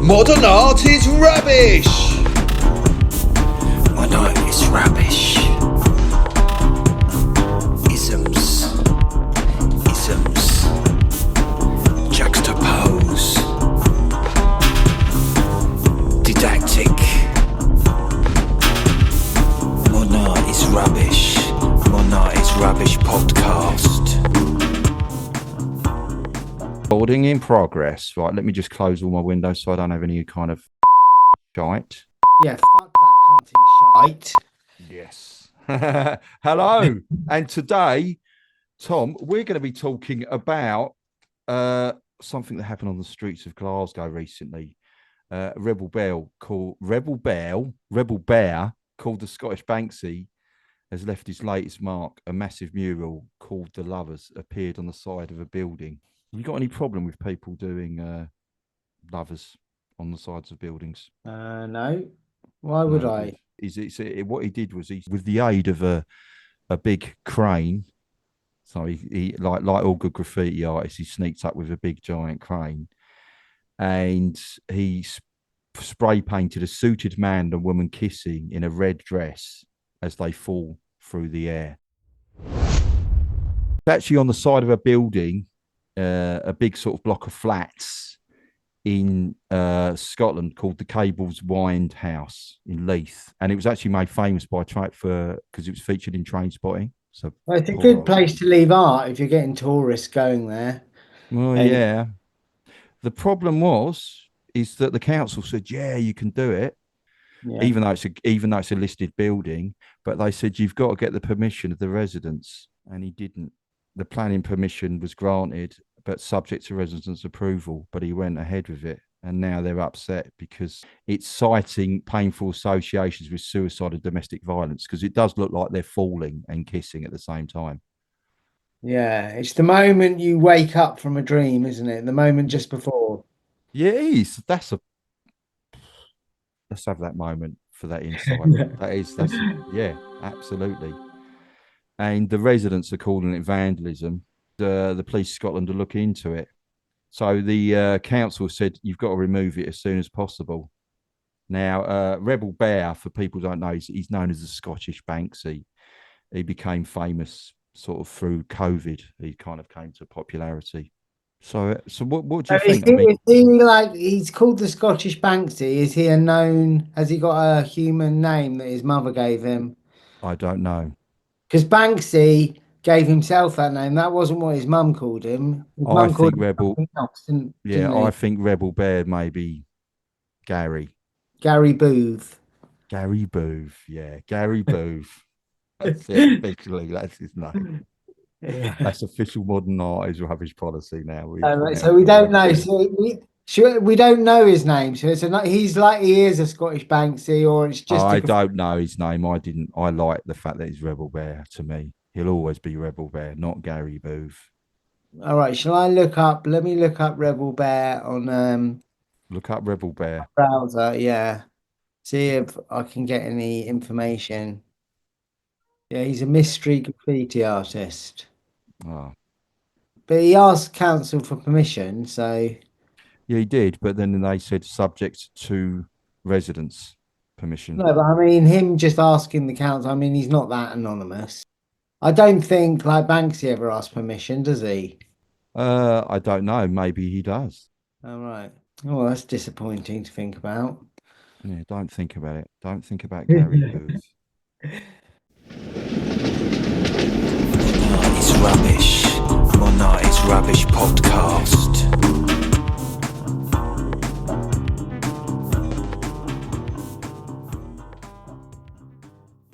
Modern art is rubbish! Modern art is rubbish. Isms. Juxtapose. Didactic. Modern art is rubbish. Modern art is rubbish podcast. Recording in progress. Right, let me just close all my windows so I don't have any kind of shite. Yeah, fuck that cunty shite. Yes. Hello. And today, Tom, we're going to be talking about something that happened on the streets of Glasgow recently. Rebel Bear called the Scottish Banksy has left his latest mark. A massive mural called The Lovers appeared on the side of a building. You got any problem with people doing lovers on the sides of buildings? No. Why would I? What he did was with the aid of a big crane. So he like all good graffiti artists, he sneaks up with a big giant crane, and he spray painted a suited man and woman kissing in a red dress as they fall through the air. It's actually on the side of a building. A big sort of block of flats in Scotland called the Cables Wind House in Leith, and it was actually made famous by because it was featured in Train Spotting. So Well, it's a good place to leave art if you're getting tourists going there. Well, yeah. The problem is that the council said, yeah, you can do it, even though it's a listed building, but they said you've got to get the permission of the residents, and he didn't. The planning permission was granted, but subject to residents' approval, but he went ahead with it. And now they're upset because it's citing painful associations with suicide and domestic violence, because it does look like they're falling and kissing at the same time. Yeah, it's the moment you wake up from a dream, isn't it? The moment just before. Yeah, it is. Let's have that moment for that insight. Yeah, absolutely. And the residents are calling it vandalism. The police Scotland are looking into it. So the council said you've got to remove it as soon as possible. Now, Rebel Bear, for people who don't know, he's known as the Scottish Banksy. He became famous sort of through COVID. He kind of came to popularity. So what do you think? Is he like, he's called the Scottish Banksy? Is he has he got a human name that his mother gave him? I don't know. Because Banksy gave himself that name. That wasn't what his mum called him. I think Rebel. Else, I think Rebel Bear maybe Gary Booth. Gary Booth. Yeah, Gary Booth. That's it. Officially, that's his name. Yeah. That's official modern art is rubbish policy now. So we don't know. So we don't know his name. So he is a Scottish Banksy, or it's just. I don't know his name. I like the fact that he's Rebel Bear. To me, he'll always be Rebel Bear, not Gary Booth. All right. Shall I look up? Let me look up Rebel Bear on. Look up Rebel Bear browser. Yeah. See if I can get any information. Yeah, he's a mystery graffiti artist. Oh. But he asked council for permission, so. Yeah, he did, but then they said subject to residents' permission. No, but I mean, him just asking the council, I mean, he's not that anonymous. I don't think, like, Banksy ever asked permission, does he? I don't know. Maybe he does. All right. Oh, that's disappointing to think about. Yeah, don't think about it. Don't think about Gary Booth. Modern art is rubbish. Modern art is rubbish podcast.